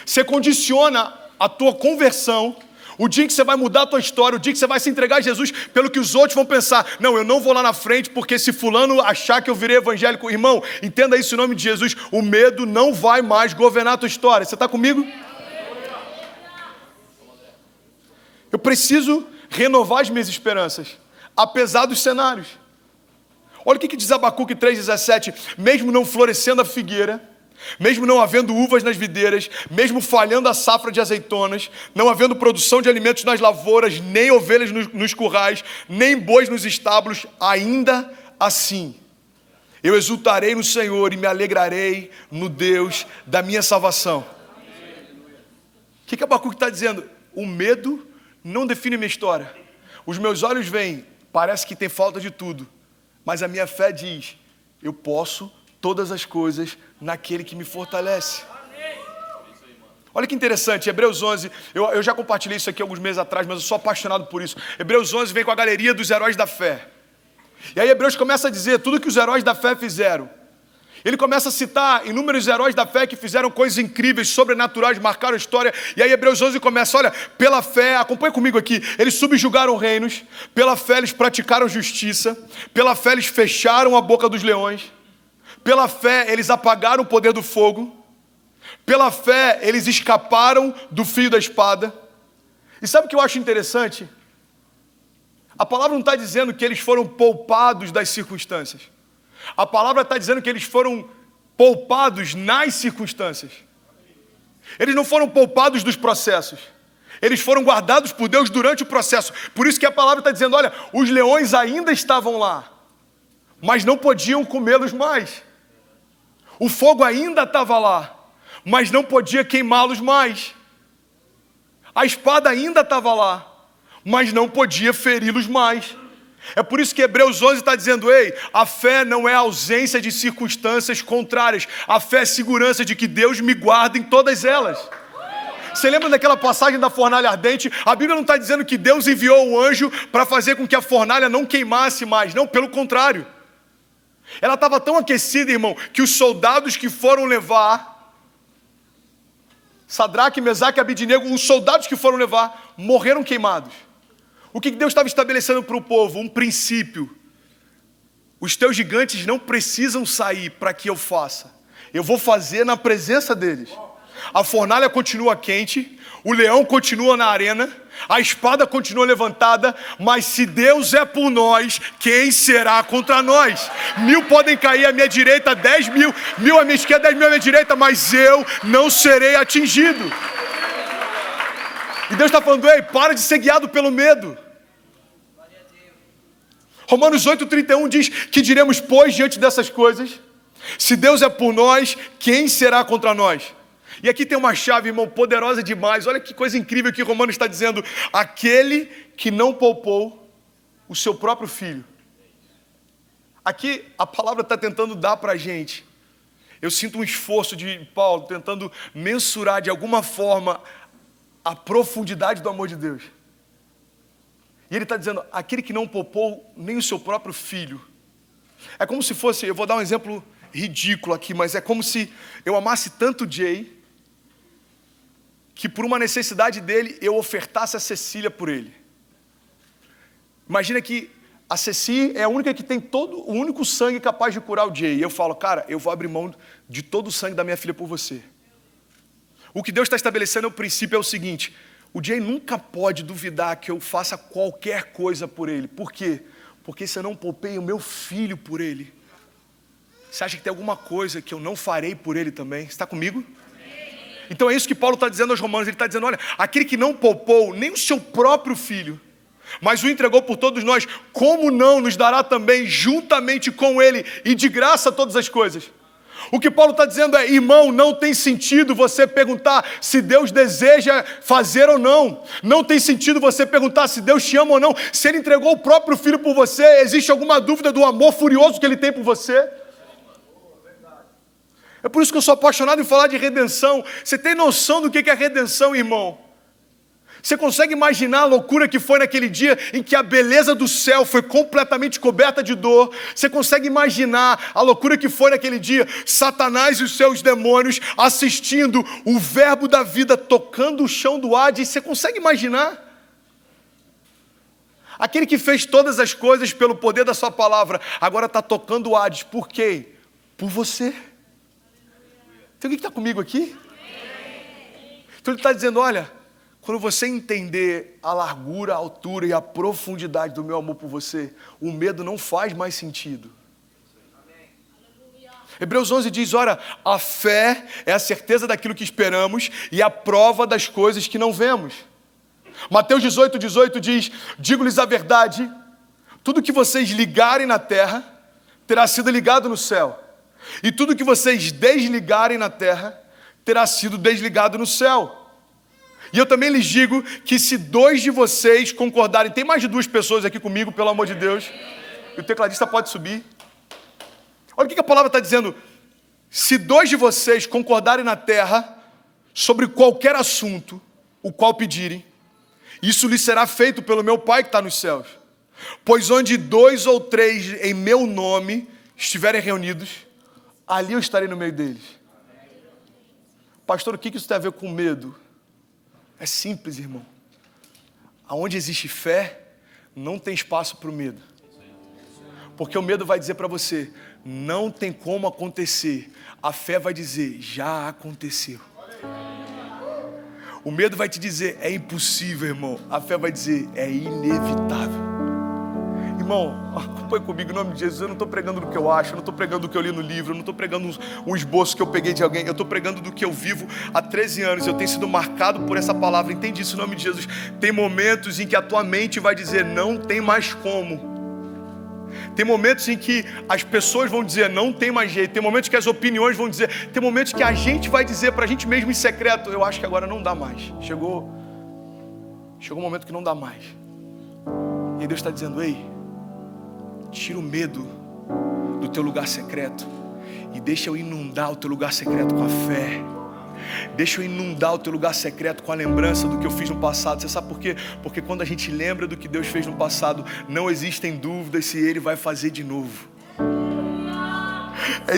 [SPEAKER 1] Você condiciona a tua conversão, o dia que você vai mudar a tua história, o dia que você vai se entregar a Jesus, pelo que os outros vão pensar. Não, eu não vou lá na frente, porque se fulano achar que eu virei evangélico... Irmão, entenda isso em nome de Jesus. O medo não vai mais governar a tua história. Você está comigo? Eu preciso renovar as minhas esperanças, apesar dos cenários. Olha o que diz Abacuque 3,17. Mesmo não florescendo a figueira, mesmo não havendo uvas nas videiras, mesmo falhando a safra de azeitonas, não havendo produção de alimentos nas lavouras, nem ovelhas nos currais, nem bois nos estábulos, ainda assim eu exultarei no Senhor e me alegrarei no Deus da minha salvação. O que Abacuque está dizendo? O medo não define minha história. Os meus olhos veem, parece que tem falta de tudo, mas a minha fé diz, eu posso todas as coisas naquele que me fortalece. Olha que interessante, Hebreus 11, eu já compartilhei isso aqui alguns meses atrás, mas eu sou apaixonado por isso. Hebreus 11 vem com a galeria dos heróis da fé. E aí Hebreus começa a dizer tudo que os heróis da fé fizeram. Ele começa a citar inúmeros heróis da fé que fizeram coisas incríveis, sobrenaturais, marcaram a história. E aí Hebreus 11 começa, olha, pela fé, acompanha comigo aqui, eles subjugaram reinos, pela fé eles praticaram justiça, pela fé eles fecharam a boca dos leões, pela fé eles apagaram o poder do fogo, Pela fé, eles escaparam do fio da espada. E sabe o que eu acho interessante? A palavra não está dizendo que eles foram poupados das circunstâncias. A palavra está dizendo que eles foram poupados nas circunstâncias. Eles não foram poupados dos processos. Eles foram guardados por Deus durante o processo. Por isso que a palavra está dizendo, olha, os leões ainda estavam lá, mas não podiam comê-los mais. O fogo ainda estava lá, mas não podia queimá-los mais. A espada ainda estava lá, mas não podia feri-los mais. É por isso que Hebreus 11 está dizendo, ei, a fé não é ausência de circunstâncias contrárias. A fé é segurança de que Deus me guarda em todas elas. Você lembra daquela passagem da fornalha ardente? A Bíblia não está dizendo que Deus enviou o anjo para fazer com que a fornalha não queimasse mais. Não, pelo contrário. Ela estava tão aquecida, irmão, que os soldados que foram levar, Sadraque, Mesaque e Abidnego, os soldados que foram levar, morreram queimados. O que Deus estava estabelecendo para o povo? Um princípio. Os teus gigantes não precisam sair para que eu faça. Eu vou fazer na presença deles. A fornalha continua quente, o leão continua na arena, a espada continua levantada, mas se Deus é por nós, quem será contra nós? 1000 podem cair à minha direita, 10.000, 1000 à minha esquerda, 10.000 à minha direita, mas eu não serei atingido. E Deus está falando, ei, para de ser guiado pelo medo. Romanos 8,31 diz que diremos, pois, diante dessas coisas, se Deus é por nós, quem será contra nós? E aqui tem uma chave, irmão, poderosa demais. Olha que coisa incrível que Romanos está dizendo. Aquele que não poupou o seu próprio filho. Aqui a palavra está tentando dar para a gente. Eu sinto um esforço de Paulo tentando mensurar de alguma forma a profundidade do amor de Deus. E ele está dizendo, aquele que não poupou nem o seu próprio filho. É como se fosse, eu vou dar um exemplo ridículo aqui, mas é como se eu amasse tanto Jay, que por uma necessidade dele, eu ofertasse a Cecília por ele. Imagina que a Ceci é a única que tem o único sangue capaz de curar o Jay. E eu falo, cara, eu vou abrir mão de todo o sangue da minha filha por você. O que Deus está estabelecendo no princípio é o seguinte, o Jay nunca pode duvidar que eu faça qualquer coisa por ele. Por quê? Porque se eu não poupei o meu filho por ele, você acha que tem alguma coisa que eu não farei por ele também? Você está comigo? Então é isso que Paulo está dizendo aos romanos. Ele está dizendo, olha, aquele que não poupou nem o seu próprio filho, mas o entregou por todos nós, como não nos dará também juntamente com ele e de graça todas as coisas? O que Paulo está dizendo é, irmão, não tem sentido você perguntar se Deus deseja fazer ou não. Não tem sentido você perguntar se Deus te ama ou não. Se Ele entregou o próprio filho por você, existe alguma dúvida do amor furioso que Ele tem por você? É por isso que eu sou apaixonado em falar de redenção. Você tem noção do que é redenção, irmão? Você consegue imaginar a loucura que foi naquele dia em que a beleza do céu foi completamente coberta de dor? Você consegue imaginar a loucura que foi naquele dia? Satanás e os seus demônios assistindo o verbo da vida tocando o chão do Hades. Você consegue imaginar? Aquele que fez todas as coisas pelo poder da sua palavra, agora está tocando o Hades. Por quê? Por você. Tem alguém que está comigo aqui? Então ele está dizendo, olha, quando você entender a largura, a altura e a profundidade do meu amor por você, o medo não faz mais sentido. Hebreus 11 diz, olha, a fé é a certeza daquilo que esperamos e a prova das coisas que não vemos. Mateus 18 diz, digo-lhes a verdade, tudo que vocês ligarem na terra terá sido ligado no céu. E tudo que vocês desligarem na terra, terá sido desligado no céu. E eu também lhes digo que se 2 de vocês concordarem, tem mais de 2 pessoas aqui comigo, pelo amor de Deus, e o tecladista pode subir. Olha o que a palavra está dizendo. Se 2 de vocês concordarem na terra, sobre qualquer assunto, o qual pedirem, isso lhes será feito pelo meu Pai que está nos céus. Pois onde 2 ou 3 em meu nome estiverem reunidos, ali eu estarei no meio deles. Pastor, o que isso tem a ver com medo? É simples, irmão. Aonde existe fé, não tem espaço para o medo. Porque o medo vai dizer para você, não tem como acontecer, a fé vai dizer, já aconteceu. O medo vai te dizer, é impossível, irmão. A fé vai dizer, é inevitável. Irmão, acompanhe comigo em nome de Jesus. Eu não estou pregando do que eu acho, eu não estou pregando do que eu li no livro, eu não estou pregando um esboço que eu peguei de alguém, eu estou pregando do que eu vivo há 13 anos. Eu tenho sido marcado por essa palavra, entende isso em nome de Jesus. Tem momentos em que a tua mente vai dizer, não tem mais como. Tem momentos em que as pessoas vão dizer, não tem mais jeito. Tem momentos que as opiniões vão dizer. Tem momentos que a gente vai dizer pra gente mesmo em secreto, eu acho que agora não dá mais. Chegou um momento que não dá mais. E Deus está dizendo, ei, tira o medo do teu lugar secreto e deixa eu inundar o teu lugar secreto com a fé. Deixa eu inundar o teu lugar secreto com a lembrança do que eu fiz no passado. Você sabe por quê? Porque quando a gente lembra do que Deus fez no passado, não existem dúvidas se Ele vai fazer de novo. É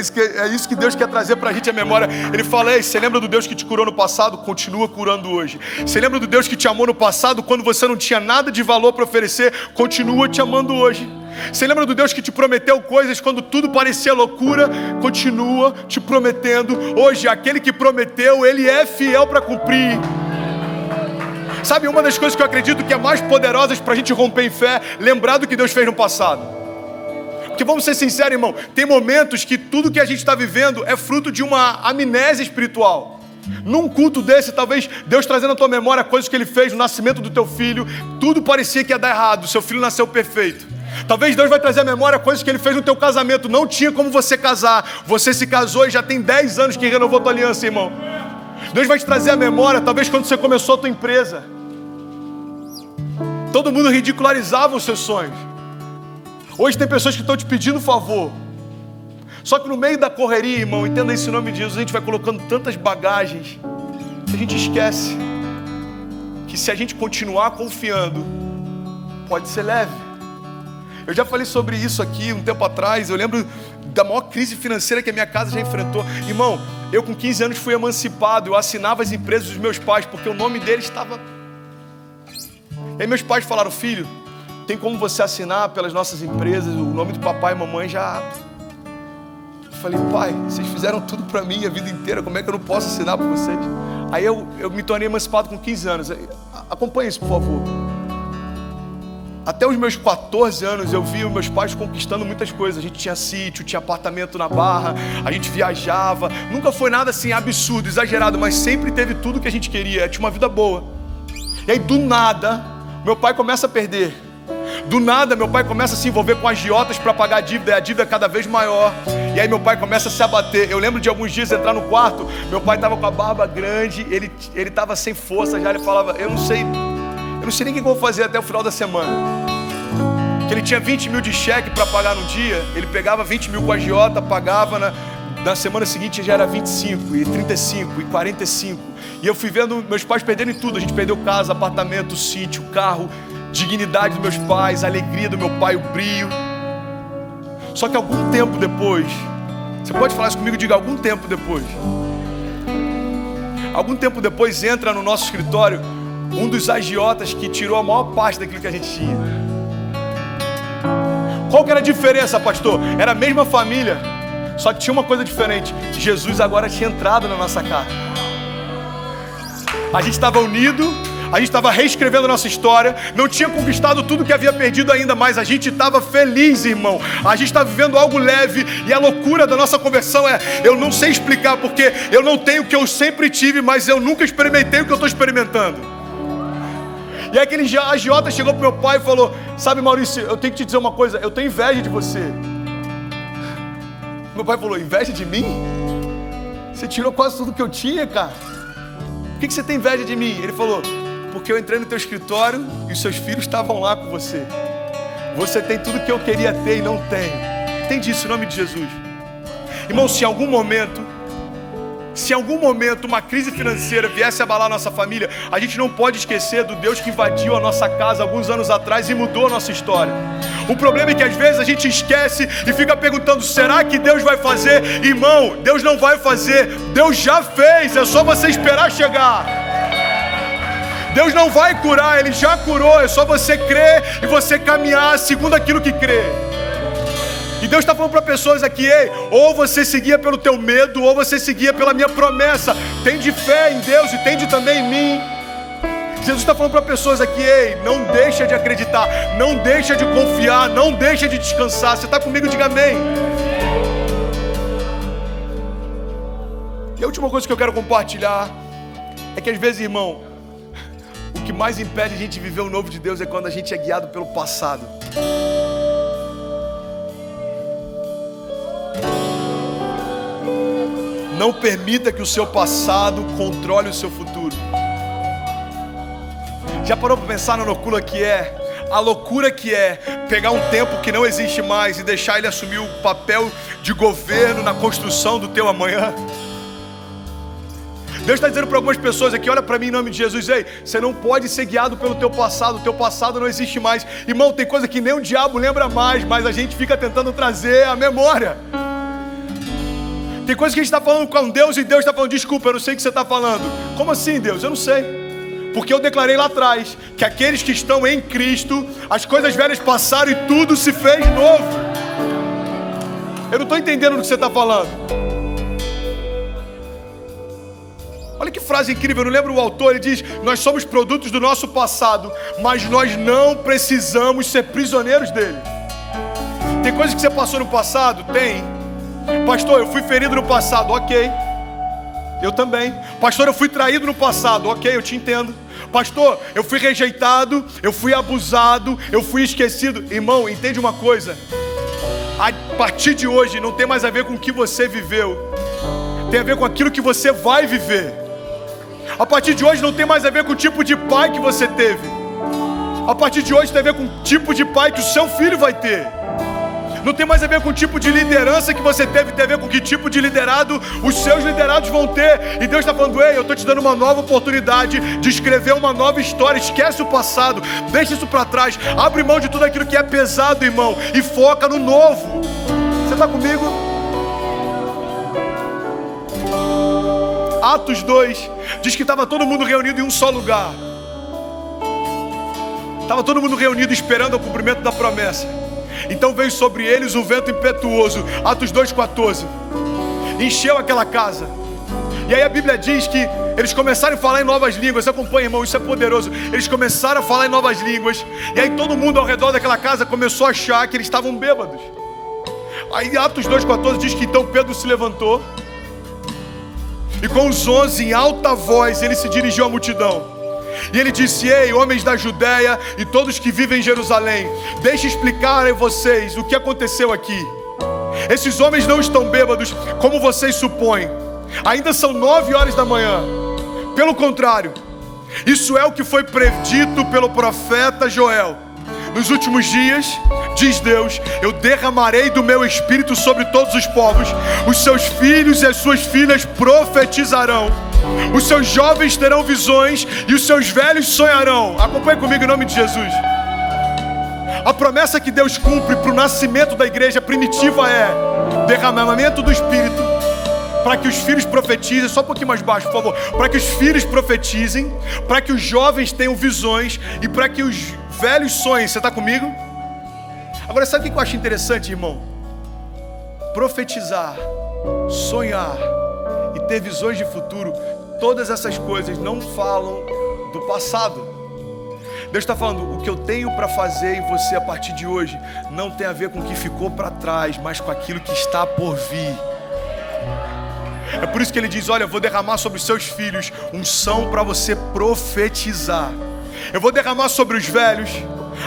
[SPEAKER 1] isso que Deus quer trazer pra gente a memória. Ele fala, ei, você lembra do Deus que te curou no passado? Continua curando hoje. Você lembra do Deus que te amou no passado quando você não tinha nada de valor para oferecer? Continua te amando hoje. Você lembra do Deus que te prometeu coisas quando tudo parecia loucura? Continua te prometendo. Hoje, aquele que prometeu, Ele é fiel para cumprir. Sabe, uma das coisas que eu acredito que é mais poderosas para a gente romper em fé, lembrar do que Deus fez no passado. Porque vamos ser sinceros, irmão, tem momentos que tudo que a gente está vivendo é fruto de uma amnésia espiritual. Num culto desse, talvez Deus trazendo à tua memória coisas que Ele fez no nascimento do teu filho, tudo parecia que ia dar errado, seu filho nasceu perfeito. Talvez Deus vai trazer à memória coisas que Ele fez no teu casamento, não tinha como você casar, você se casou e já tem 10 anos que renovou tua aliança, irmão. Deus vai te trazer à memória, talvez quando você começou a tua empresa, todo mundo ridicularizava os seus sonhos. Hoje tem pessoas que estão te pedindo favor. Só que no meio da correria, irmão, entenda isso em nome de Jesus, a gente vai colocando tantas bagagens que a gente esquece que se a gente continuar confiando, pode ser leve. Eu já falei sobre isso aqui um tempo atrás. Eu lembro da maior crise financeira que a minha casa já enfrentou. Irmão, eu com 15 anos fui emancipado. Eu assinava as empresas dos meus pais porque o nome deles estava... E aí meus pais falaram, filho, tem como você assinar pelas nossas empresas, o nome do papai e mamãe já... Eu falei, pai, vocês fizeram tudo pra mim a vida inteira, como é que eu não posso assinar por vocês? Aí eu me tornei emancipado com 15 anos. Acompanhe isso, por favor. Até os meus 14 anos eu vi os meus pais conquistando muitas coisas. A gente tinha sítio, tinha apartamento na Barra, a gente viajava. Nunca foi nada assim absurdo, exagerado, mas sempre teve tudo que a gente queria. Tinha uma vida boa. E aí do nada, meu pai começa a perder. Do nada, meu pai começa a se envolver com agiotas para pagar a dívida, e a dívida é cada vez maior. E aí meu pai começa a se abater. Eu lembro de alguns dias entrar no quarto, meu pai estava com a barba grande, ele estava sem força já, ele falava, eu não sei nem o que eu vou fazer até o final da semana. Que ele tinha 20 mil de cheque para pagar no dia, ele pegava 20 mil com a agiota, pagava, na semana seguinte já era 25, e 35, e 45. E eu fui vendo meus pais perderem tudo, a gente perdeu casa, apartamento, sítio, carro, dignidade dos meus pais, a alegria do meu pai, o brio. Só que algum tempo depois, você pode falar isso comigo, diga algum tempo depois. Algum tempo depois entra no nosso escritório um dos agiotas que tirou a maior parte daquilo que a gente tinha. Qual que era a diferença, pastor? Era a mesma família, só que tinha uma coisa diferente. Jesus agora tinha entrado na nossa casa. A gente estava unido, a gente estava reescrevendo a nossa história, não tinha conquistado tudo que havia perdido ainda, mas a gente estava feliz, irmão. A gente está vivendo algo leve, e a loucura da nossa conversão é, eu não sei explicar, porque eu não tenho o que eu sempre tive, mas eu nunca experimentei o que eu estou experimentando. E aí aquele agiota chegou pro meu pai e falou, sabe, Maurício, eu tenho que te dizer uma coisa, eu tenho inveja de você. Meu pai falou, inveja de mim? Você tirou quase tudo que eu tinha, cara. Por que você tem inveja de mim? Ele falou, porque eu entrei no teu escritório e os seus filhos estavam lá com você. Você tem tudo que eu queria ter e não tenho. Entende isso em nome de Jesus? Irmão, se em algum momento uma crise financeira viesse abalar a nossa família, a gente não pode esquecer do Deus que invadiu a nossa casa alguns anos atrás e mudou a nossa história. O problema é que às vezes a gente esquece e fica perguntando, será que Deus vai fazer? Irmão, Deus não vai fazer, Deus já fez, é só você esperar chegar. Deus não vai curar, Ele já curou, é só você crer e você caminhar segundo aquilo que crê. E Deus está falando para pessoas aqui: ei, ou você seguia pelo teu medo, ou você seguia pela minha promessa. Tende fé em Deus e tende também em mim. Jesus está falando para pessoas aqui: ei, não deixa de acreditar, não deixa de confiar, não deixa de descansar. Você está comigo? Diga amém. E a última coisa que eu quero compartilhar é que às vezes, irmão, o que mais impede a gente viver o novo de Deus é quando a gente é guiado pelo passado. Não permita que o seu passado controle o seu futuro. Já parou para pensar na loucura que é? A loucura que é pegar um tempo que não existe mais e deixar ele assumir o papel de governo na construção do teu amanhã? Deus está dizendo para algumas pessoas aqui: olha para mim em nome de Jesus, ei, você não pode ser guiado pelo teu passado, o teu passado não existe mais. Irmão, tem coisa que nem o diabo lembra mais, mas a gente fica tentando trazer a memória. Tem coisa que a gente está falando com Deus e Deus está falando: desculpa, eu não sei o que você está falando. Como assim, Deus? Eu não sei. Porque eu declarei lá atrás que aqueles que estão em Cristo, as coisas velhas passaram e tudo se fez novo. Eu não estou entendendo o que você está falando. Olha que frase incrível, eu não lembro o autor, ele diz: nós somos produtos do nosso passado, mas nós não precisamos ser prisioneiros dele. Tem coisas que você passou no passado? Tem. Pastor, eu fui ferido no passado, ok. Eu também. Pastor, eu fui traído no passado, ok, eu te entendo. Pastor, eu fui rejeitado, eu fui abusado, eu fui esquecido. Irmão, entende uma coisa: a partir de hoje não tem mais a ver com o que você viveu, tem a ver com aquilo que você vai viver. A partir de hoje não tem mais a ver com o tipo de pai que você teve. A partir de hoje tem a ver com o tipo de pai que o seu filho vai ter. Não tem mais a ver com o tipo de liderança que você teve, tem a ver com que tipo de liderado os seus liderados vão ter. E Deus está falando: ei, eu estou te dando uma nova oportunidade de escrever uma nova história. Esquece o passado, deixa isso para trás, abre mão de tudo aquilo que é pesado, irmão, e foca no novo. Você está comigo? Atos 2 diz que estava todo mundo reunido em um só lugar. Estava todo mundo reunido esperando o cumprimento da promessa. Então veio sobre eles um vento impetuoso, Atos 2,14, encheu aquela casa. E aí a Bíblia diz que eles começaram a falar em novas línguas. Acompanha, irmão, isso é poderoso. Eles começaram a falar em novas línguas. E aí todo mundo ao redor daquela casa começou a achar que eles estavam bêbados. Aí Atos 2,14 diz que então Pedro se levantou e com os 11 em alta voz ele se dirigiu à multidão. E ele disse: ei, homens da Judéia e todos que vivem em Jerusalém, deixe explicar a vocês o que aconteceu aqui. Esses homens não estão bêbados como vocês supõem. Ainda são 9 horas da manhã. Pelo contrário, isso é o que foi predito pelo profeta Joel. Nos últimos dias, diz Deus, eu derramarei do meu espírito sobre todos os povos. Os seus filhos e as suas filhas profetizarão. Os seus jovens terão visões e os seus velhos sonharão. Acompanhe comigo em nome de Jesus. A promessa que Deus cumpre para o nascimento da igreja primitiva é derramamento do Espírito, para que os filhos profetizem. Só um pouquinho mais baixo, por favor. Para que os filhos profetizem, para que os jovens tenham visões e para que os velhos sonhem. Você está comigo? Agora, sabe o que eu acho interessante, irmão? Profetizar, sonhar e ter visões de futuro, todas essas coisas não falam do passado. Deus está falando: o que eu tenho para fazer em você a partir de hoje não tem a ver com o que ficou para trás, mas com aquilo que está por vir. É por isso que ele diz: olha, eu vou derramar sobre os seus filhos unção para você profetizar. Eu vou derramar sobre os velhos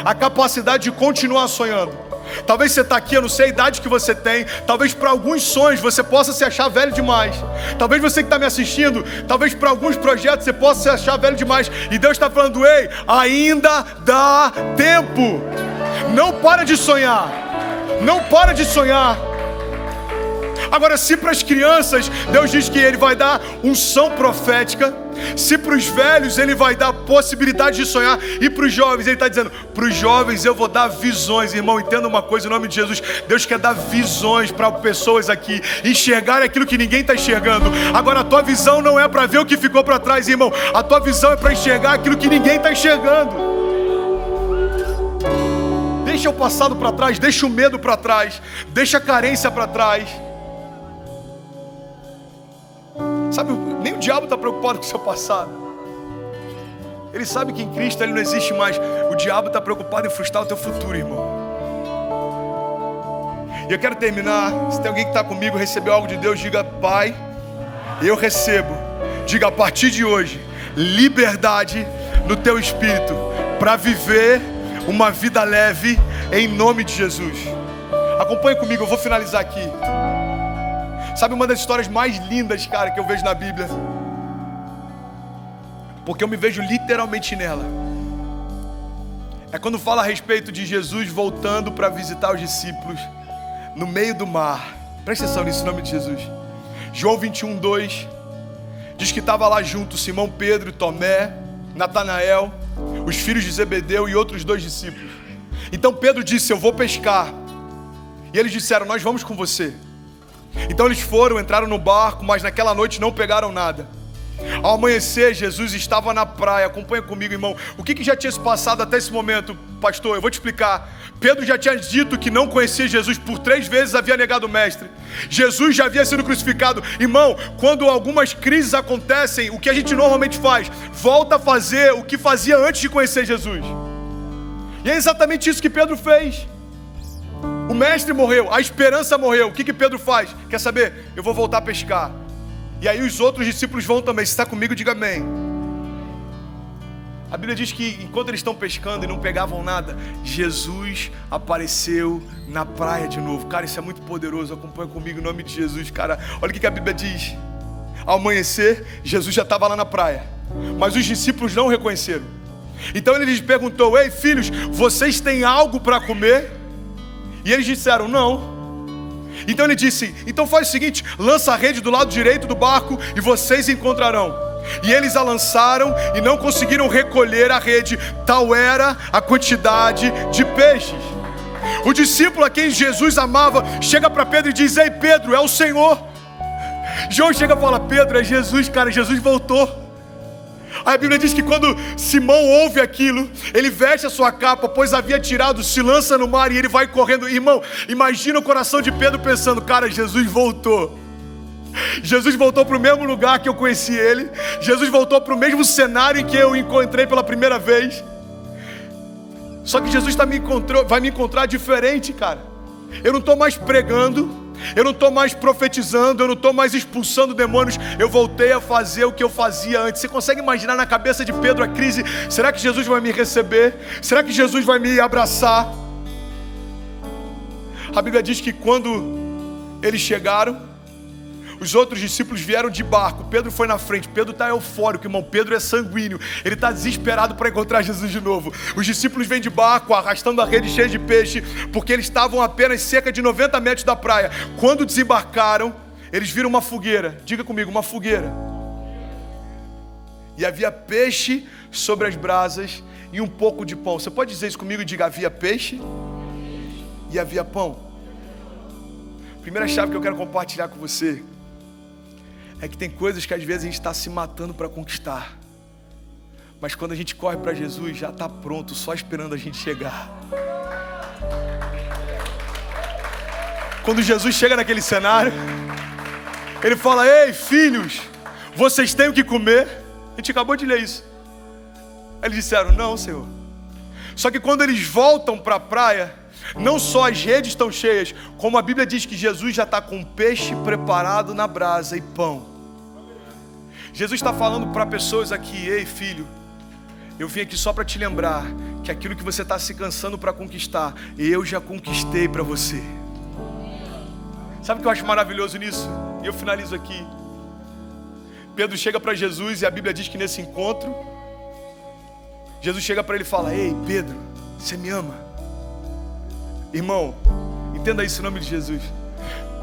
[SPEAKER 1] a capacidade de continuar sonhando. Talvez você está aqui, eu não sei a idade que você tem. Talvez para alguns sonhos você possa se achar velho demais. Talvez você que está me assistindo, talvez para alguns projetos você possa se achar velho demais. E Deus está falando: ei, ainda dá tempo. Não para de sonhar. Não para de sonhar. Agora, se para as crianças Deus diz que Ele vai dar unção profética, se para os velhos Ele vai dar possibilidade de sonhar, e para os jovens Ele está dizendo: para os jovens eu vou dar visões. Irmão, entenda uma coisa em nome de Jesus: Deus quer dar visões para pessoas aqui enxergar aquilo que ninguém está enxergando. Agora, a tua visão não é para ver o que ficou para trás, irmão. A tua visão é para enxergar aquilo que ninguém está enxergando. deixa o passado para trás, deixa o medo para trás, deixa a carência para trás. Sabe, nem o diabo está preocupado com o seu passado. Ele sabe que em Cristo ele não existe mais. O diabo está preocupado em frustrar o teu futuro, irmão. E eu quero terminar. Se tem alguém que está comigo, recebeu algo de Deus, diga: Pai, eu recebo. Diga: a partir de hoje, liberdade no teu espírito para viver uma vida leve em nome de Jesus. Acompanhe comigo, eu vou finalizar aqui. Sabe uma das histórias mais lindas, cara, que eu vejo na Bíblia? Porque eu me vejo literalmente nela. É quando fala a respeito de Jesus voltando para visitar os discípulos no meio do mar. Presta atenção nisso, em nome de Jesus. João 21:2 diz que estava lá junto Simão Pedro, Tomé, Natanael, os filhos de Zebedeu e outros 2 discípulos. Então Pedro disse: eu vou pescar. E eles disseram: nós vamos com você. Então eles foram, entraram no barco, mas naquela noite não pegaram nada. Ao amanhecer, Jesus estava na praia. Acompanha comigo, irmão. O que já tinha se passado até esse momento, pastor? Eu vou te explicar. Pedro já tinha dito que não conhecia Jesus, por 3 vezes havia negado o mestre. Jesus já havia sido crucificado. Irmão, quando algumas crises acontecem, o que a gente normalmente faz? Volta a fazer o que fazia antes de conhecer Jesus. E é exatamente isso que Pedro fez. O mestre morreu, a esperança morreu. O que Pedro faz? Quer saber? Eu vou voltar a pescar. E aí os outros discípulos vão também. Se está comigo, diga amém. A Bíblia diz que enquanto eles estão pescando e não pegavam nada, Jesus apareceu na praia de novo. Cara, isso é muito poderoso. Acompanha comigo em nome de Jesus, cara. Olha o que a Bíblia diz. Ao amanhecer, Jesus já estava lá na praia, mas os discípulos não o reconheceram. Então ele lhes perguntou: ei, filhos, vocês têm algo para comer? E eles disseram: não. Então ele disse: então faz o seguinte, lança a rede do lado direito do barco e vocês encontrarão. E eles a lançaram e não conseguiram recolher a rede, tal era a quantidade de peixes. O discípulo a quem Jesus amava chega para Pedro e diz: ei, Pedro, é o Senhor. João chega e fala: Pedro, é Jesus, cara, Jesus voltou. A Bíblia diz que quando Simão ouve aquilo, ele veste a sua capa, pois havia tirado, se lança no mar e ele vai correndo. Irmão, imagina o coração de Pedro pensando: cara, Jesus voltou. Jesus voltou para o mesmo lugar que eu conheci ele. Jesus voltou para o mesmo cenário em que eu o encontrei pela primeira vez. Só que Jesus vai me encontrar diferente, cara. Eu não estou mais pregando, eu não estou mais profetizando, eu não estou mais expulsando demônios. Eu voltei a fazer o que eu fazia antes. Você consegue imaginar na cabeça de Pedro a crise? Será que Jesus vai me receber? Será que Jesus vai me abraçar? A Bíblia diz que quando eles chegaram, os outros discípulos vieram de barco. Pedro foi na frente. Pedro está eufórico, irmão. Pedro é sanguíneo. Ele está desesperado para encontrar Jesus de novo. Os discípulos vêm de barco, arrastando a rede cheia de peixe, porque eles estavam a apenas cerca de 90 metros da praia. Quando desembarcaram, eles viram uma fogueira. Diga comigo, uma fogueira. E havia peixe sobre as brasas e um pouco de pão. Você pode dizer isso comigo e diga: havia peixe e havia pão. Primeira chave que eu quero compartilhar com você é que tem coisas que às vezes a gente está se matando para conquistar, mas quando a gente corre para Jesus, já está pronto, só esperando a gente chegar. Quando Jesus chega naquele cenário, ele fala: ei, filhos, vocês têm o que comer? A gente acabou de ler isso. Eles disseram: não, Senhor. Só que quando eles voltam para a praia, não só as redes estão cheias, como a Bíblia diz que Jesus já está com peixe preparado na brasa e pão. Jesus está falando para pessoas aqui: ei, filho, eu vim aqui só para te lembrar que aquilo que você está se cansando para conquistar, eu já conquistei para você. Sabe o que eu acho maravilhoso nisso? E eu finalizo aqui. Pedro chega para Jesus e a Bíblia diz que nesse encontro, Jesus chega para ele e fala: ei, Pedro, você me ama? Irmão, entenda isso em nome de Jesus.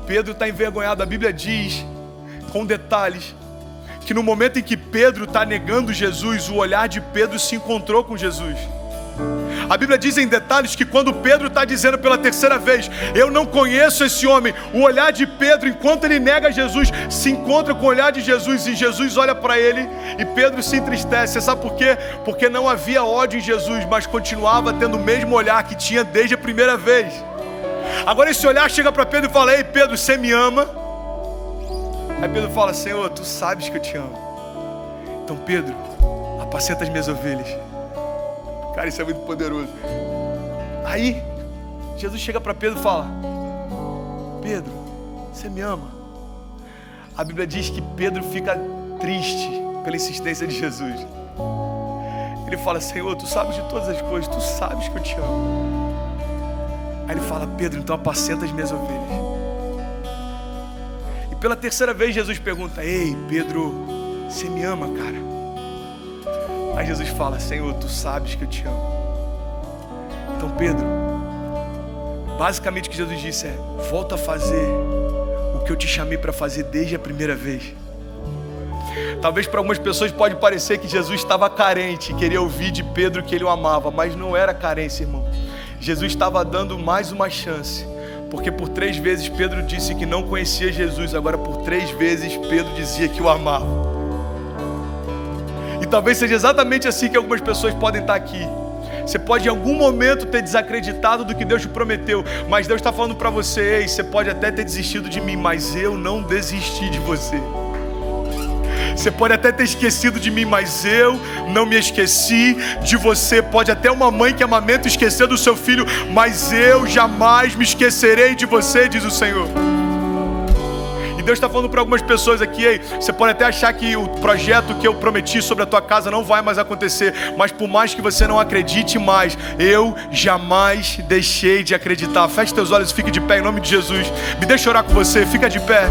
[SPEAKER 1] Pedro está envergonhado. A Bíblia diz, com detalhes, que no momento em que Pedro está negando Jesus, o olhar de Pedro se encontrou com Jesus. A Bíblia diz em detalhes que quando Pedro está dizendo pela terceira vez, eu não conheço esse homem, o olhar de Pedro, enquanto ele nega Jesus, se encontra com o olhar de Jesus, e Jesus olha para ele, e Pedro se entristece. Você sabe por quê? Porque não havia ódio em Jesus, mas continuava tendo o mesmo olhar que tinha desde a primeira vez. Agora esse olhar chega para Pedro e fala, ei Pedro, você me ama? Aí Pedro fala, Senhor, tu sabes que eu te amo. Então Pedro, apacenta as minhas ovelhas. Cara, isso é muito poderoso. Aí Jesus chega para Pedro e fala, Pedro, você me ama? A Bíblia diz que Pedro fica triste pela insistência de Jesus. Ele fala, Senhor, tu sabes de todas as coisas, tu sabes que eu te amo. Aí ele fala, Pedro, então apacenta as minhas ovelhas. E pela terceira vez Jesus pergunta, ei Pedro, você me ama, cara? Aí Jesus fala, Senhor, tu sabes que eu te amo. Então Pedro, basicamente o que Jesus disse é, volta a fazer o que eu te chamei para fazer desde a primeira vez. Talvez para algumas pessoas pode parecer que Jesus estava carente, queria ouvir de Pedro que ele o amava, mas não era carência, irmão. Jesus estava dando mais uma chance, porque por 3 vezes Pedro disse que não conhecia Jesus, agora por 3 vezes Pedro dizia que o amava. E talvez seja exatamente assim que algumas pessoas podem estar aqui. Você pode em algum momento ter desacreditado do que Deus te prometeu, mas Deus está falando para você, ei, você pode até ter desistido de mim, mas eu não desisti de você. Você pode até ter esquecido de mim, mas eu não me esqueci de você. Pode até uma mãe que amamenta esquecer do seu filho, mas eu jamais me esquecerei de você, diz o Senhor. E Deus está falando para algumas pessoas aqui, ei, você pode até achar que o projeto que eu prometi sobre a tua casa não vai mais acontecer, mas por mais que você não acredite mais, eu jamais deixei de acreditar. Feche teus olhos e fique de pé em nome de Jesus. Me deixa orar com você, fica de pé.